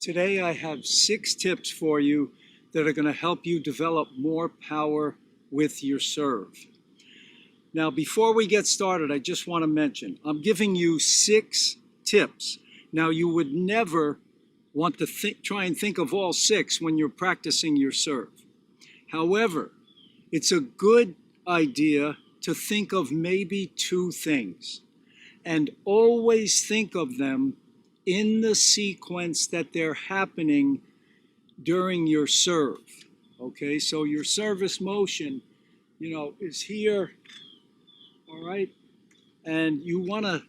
Today I have 6 tips for you that are going to help you develop more power with your serve. Now, before we get started, I just want to mention, I'm giving you 6 tips. Now, you would never want to try and think of all 6 when you're practicing your serve. However, it's a good idea to think of maybe 2 things, and always think of them in the sequence that they're happening during your serve. Okay, so your service motion, is here, all right? And you want to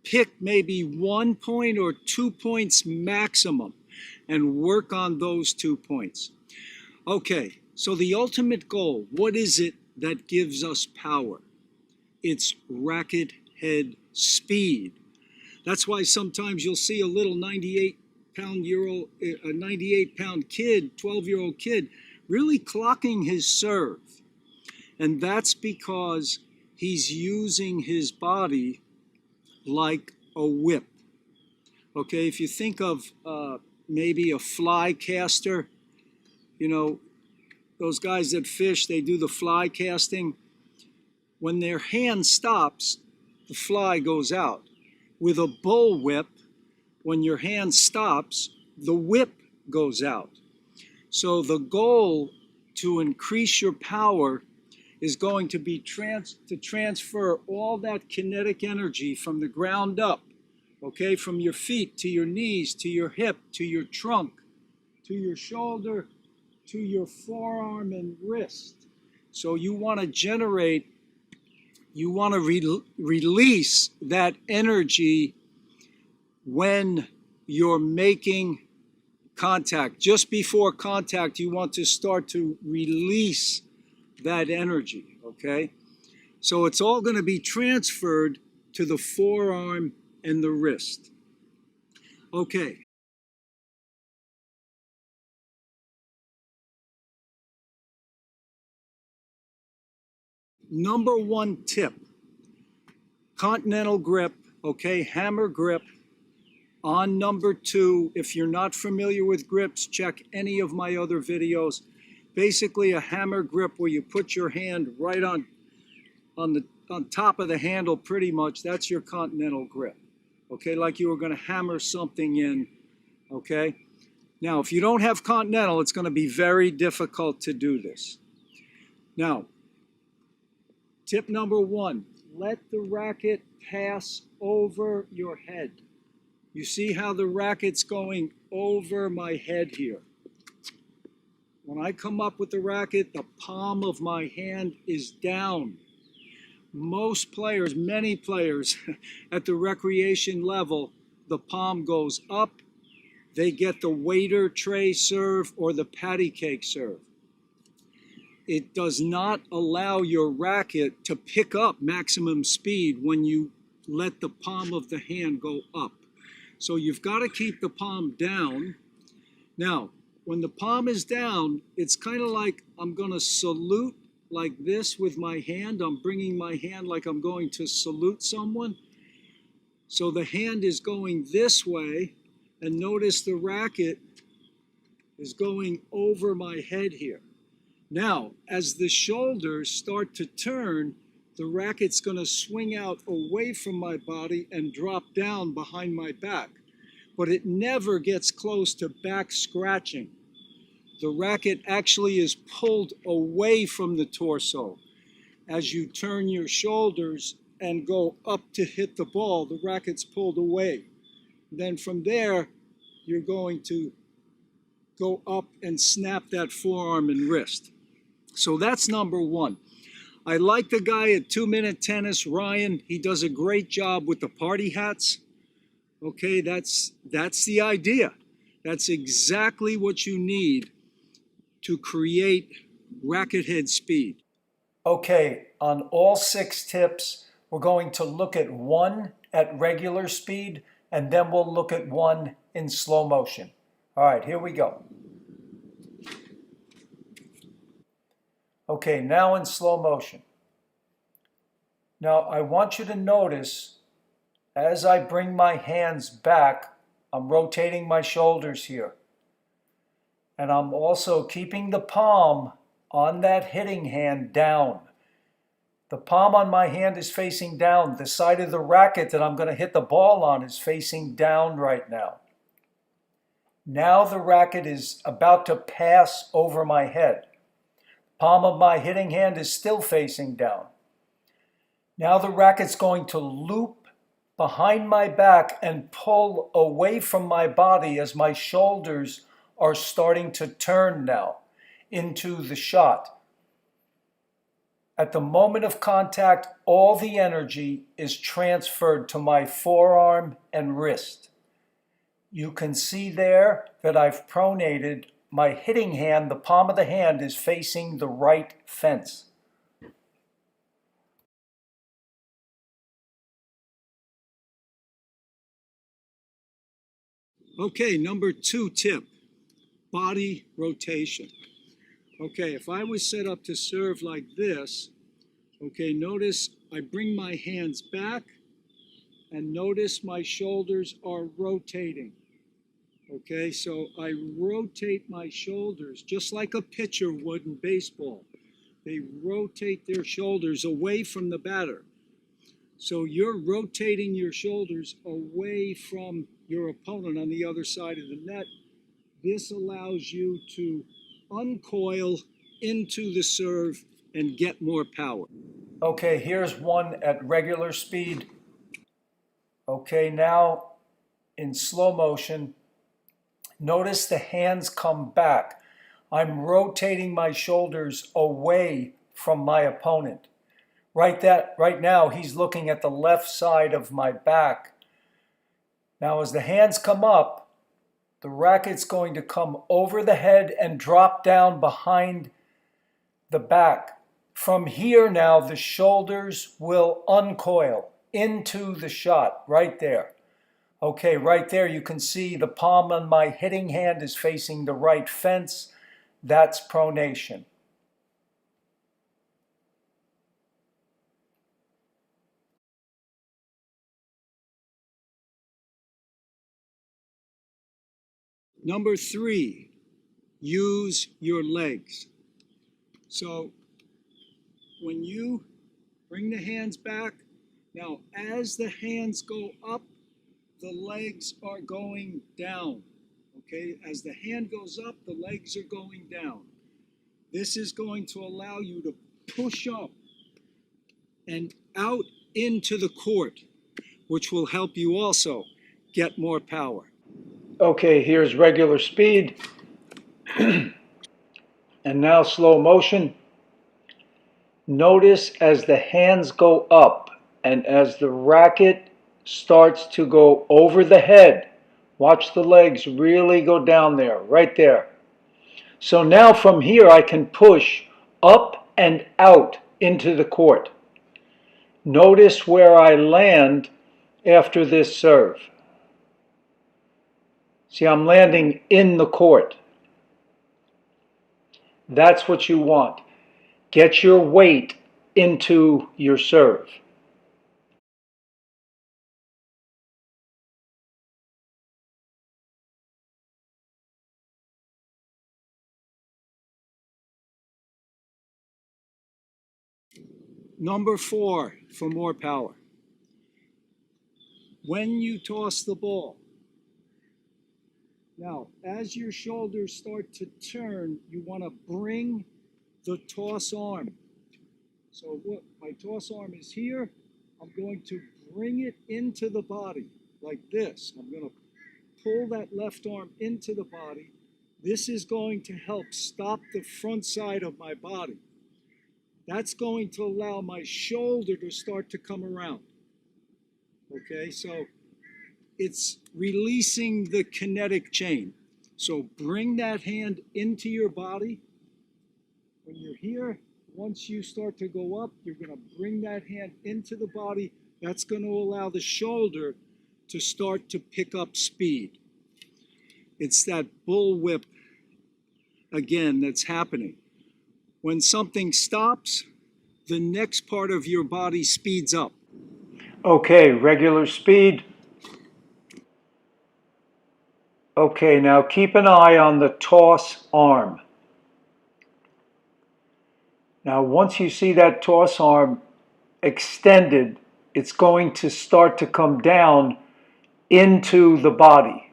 pick maybe 1 point or 2 points maximum and work on those 2 points. Okay, so the ultimate goal, what is it that gives us power? It's racket head speed. That's why sometimes you'll see a little 98-pound kid, 12-year-old kid, really clocking his serve. And that's because he's using his body like a whip. Okay, if you think of maybe a fly caster, those guys that fish, they do the fly casting. When their hand stops, the fly goes out. With a bull whip, when your hand stops, the whip goes out. So the goal to increase your power is going to be to transfer all that kinetic energy from the ground up, okay, from your feet to your knees, to your hip, to your trunk, to your shoulder, to your forearm and wrist. So you want to release that energy when you're making contact. Just before contact, you want to start to release that energy, okay? So it's all going to be transferred to the forearm and the wrist. Okay. Number 1 tip, Continental grip, okay, hammer grip. On number 2, if you're not familiar with grips, check any of my other videos. Basically a hammer grip where you put your hand right on top of the handle pretty much. That's your Continental grip, okay, like you were going to hammer something in, okay? Now, if you don't have Continental, it's going to be very difficult to do this. Now, tip number 1, let the racket pass over your head. You see how the racket's going over my head here. When I come up with the racket, the palm of my hand is down. Most players, many players at the recreation level, the palm goes up. They get the waiter tray serve or the patty cake serve. It does not allow your racket to pick up maximum speed when you let the palm of the hand go up. So you've got to keep the palm down. Now, when the palm is down, it's kind of like I'm going to salute like this with my hand. I'm bringing my hand like I'm going to salute someone. So the hand is going this way, and notice the racket is going over my head here. Now, as the shoulders start to turn, the racket's going to swing out away from my body and drop down behind my back. But it never gets close to back scratching. The racket actually is pulled away from the torso. As you turn your shoulders and go up to hit the ball, the racket's pulled away. Then from there, you're going to go up and snap that forearm and wrist. So that's number 1. I like the guy at 2 Minute Tennis, Ryan. He does a great job with the party hats. Okay, that's the idea. That's exactly what you need to create racket head speed. Okay, on all 6 tips, we're going to look at 1 at regular speed, and then we'll look at 1 in slow motion. All right, here we go. Okay, now in slow motion. Now I want you to notice as I bring my hands back I'm rotating my shoulders here. And I'm also keeping the palm on that hitting hand down. The palm on my hand is facing down. The side of the racket that I'm going to hit the ball on is facing down right now. Now the racket is about to pass over my head. Palm of my hitting hand is still facing down. Now the racket's going to loop behind my back and pull away from my body as my shoulders are starting to turn now into the shot. At the moment of contact, all the energy is transferred to my forearm and wrist. You can see there that I've pronated. My hitting hand, the palm of the hand, is facing the right fence. Okay, number 2 tip, body rotation. Okay, if I was set up to serve like this, okay, notice I bring my hands back and notice my shoulders are rotating. Okay, so I rotate my shoulders just like a pitcher would in baseball. They rotate their shoulders away from the batter. So you're rotating your shoulders away from your opponent on the other side of the net. This allows you to uncoil into the serve and get more power. Okay, here's one at regular speed. Okay, now in slow motion, notice the hands come back. I'm rotating my shoulders away from my opponent. Right now, he's looking at the left side of my back. Now, as the hands come up, the racket's going to come over the head and drop down behind the back. From here now, the shoulders will uncoil into the shot right there. Okay, right there you can see the palm on my hitting hand is facing the right fence. That's pronation. Number 3, use your legs. So when you bring the hands back, now as the hands go up, the legs are going down. Okay, as the hand goes up, the legs are going down. This is going to allow you to push up and out into the court, which will help you also get more power. Okay, here's regular speed. And now slow motion. Notice as the hands go up and as the racket starts to go over the head, watch the legs really go down there, right there. So now from here I can push up and out into the court. Notice where I land after this serve. See, I'm landing in the court. That's what you want. Get your weight into your serve. Number 4, for more power. When you toss the ball, now as your shoulders start to turn, you want to bring the toss arm. So look, my toss arm is here. I'm going to bring it into the body like this. I'm going to pull that left arm into the body. This is going to help stop the front side of my body. That's going to allow my shoulder to start to come around. Okay, so it's releasing the kinetic chain. So bring that hand into your body. When you're here, once you start to go up, you're going to bring that hand into the body. That's going to allow the shoulder to start to pick up speed. It's that bullwhip again that's happening. When something stops, the next part of your body speeds up. Okay, regular speed. Okay, now keep an eye on the toss arm. Now once you see that toss arm extended, it's going to start to come down into the body.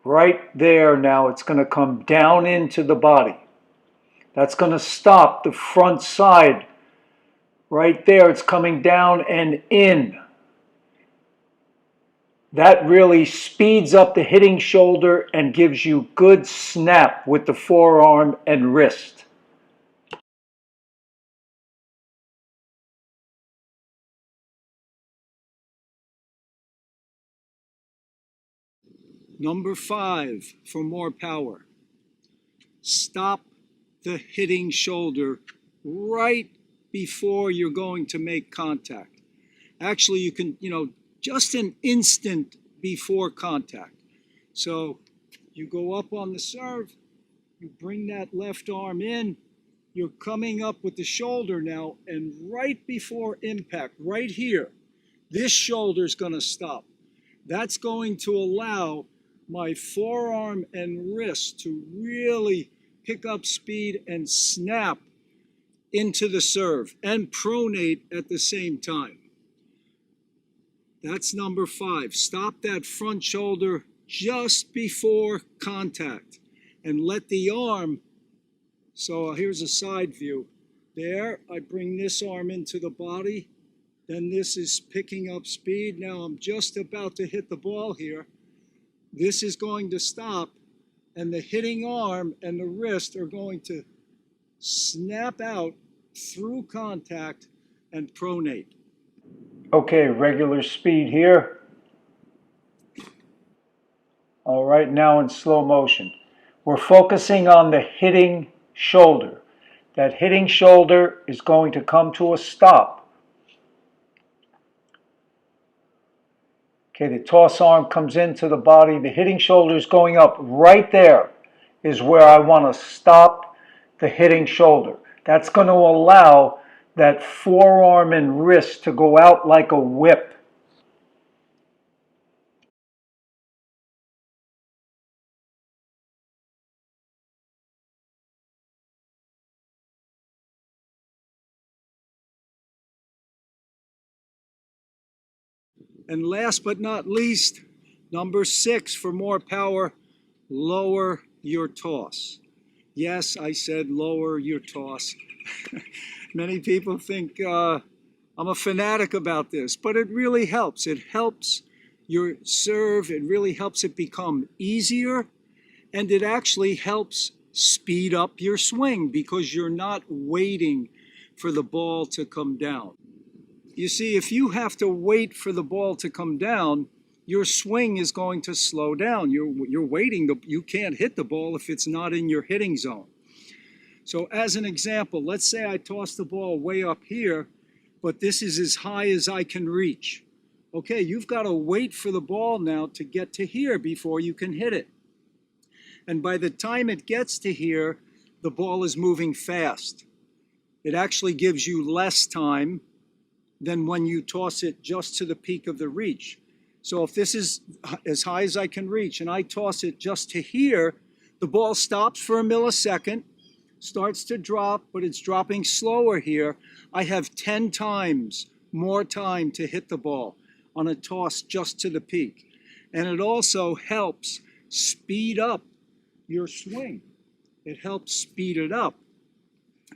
Right there now, it's going to come down into the body. That's going to stop the front side. Right there, it's coming down and in. That really speeds up the hitting shoulder and gives you good snap with the forearm and wrist. Number 5, for more power. Stop the hitting shoulder right before you're going to make contact. Actually, you can, just an instant before contact. So you go up on the serve, you bring that left arm in, you're coming up with the shoulder now, and right before impact, right here, this shoulder's going to stop. That's going to allow my forearm and wrist to really pick up speed and snap into the serve and pronate at the same time. That's number 5. Stop that front shoulder just before contact and let the arm, so here's a side view. There, I bring this arm into the body, then this is picking up speed. Now I'm just about to hit the ball here. This is going to stop, and the hitting arm and the wrist are going to snap out through contact and pronate. Okay, regular speed here. All right, now in slow motion. We're focusing on the hitting shoulder. That hitting shoulder is going to come to a stop. Okay, the toss arm comes into the body. The hitting shoulder is going up. Right there is where I want to stop the hitting shoulder. That's going to allow that forearm and wrist to go out like a whip. And last but not least, number 6, for more power, lower your toss. Yes, I said lower your toss. Many people think I'm a fanatic about this, but it really helps. It helps your serve. It really helps it become easier, and it actually helps speed up your swing because you're not waiting for the ball to come down. You see, if you have to wait for the ball to come down, your swing is going to slow down. You're waiting. You can't hit the ball if it's not in your hitting zone. So as an example, let's say I toss the ball way up here, but this is as high as I can reach. Okay, you've got to wait for the ball now to get to here before you can hit it. And by the time it gets to here, the ball is moving fast. It actually gives you less time than when you toss it just to the peak of the reach. So if this is as high as I can reach and I toss it just to here, the ball stops for a millisecond, starts to drop, but it's dropping slower here. I have 10 times more time to hit the ball on a toss just to the peak. And it also helps speed up your swing. It helps speed it up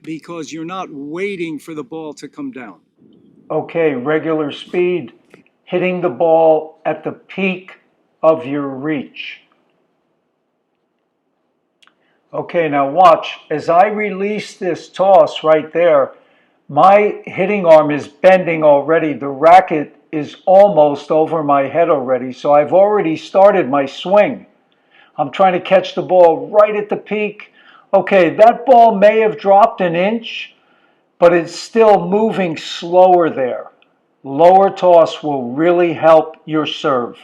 because you're not waiting for the ball to come down. Okay, regular speed, hitting the ball at the peak of your reach. Okay, now watch. As I release this toss right there, my hitting arm is bending already. The racket is almost over my head already, so I've already started my swing. I'm trying to catch the ball right at the peak. Okay, that ball may have dropped an inch, but it's still moving slower there. Lower toss will really help your serve.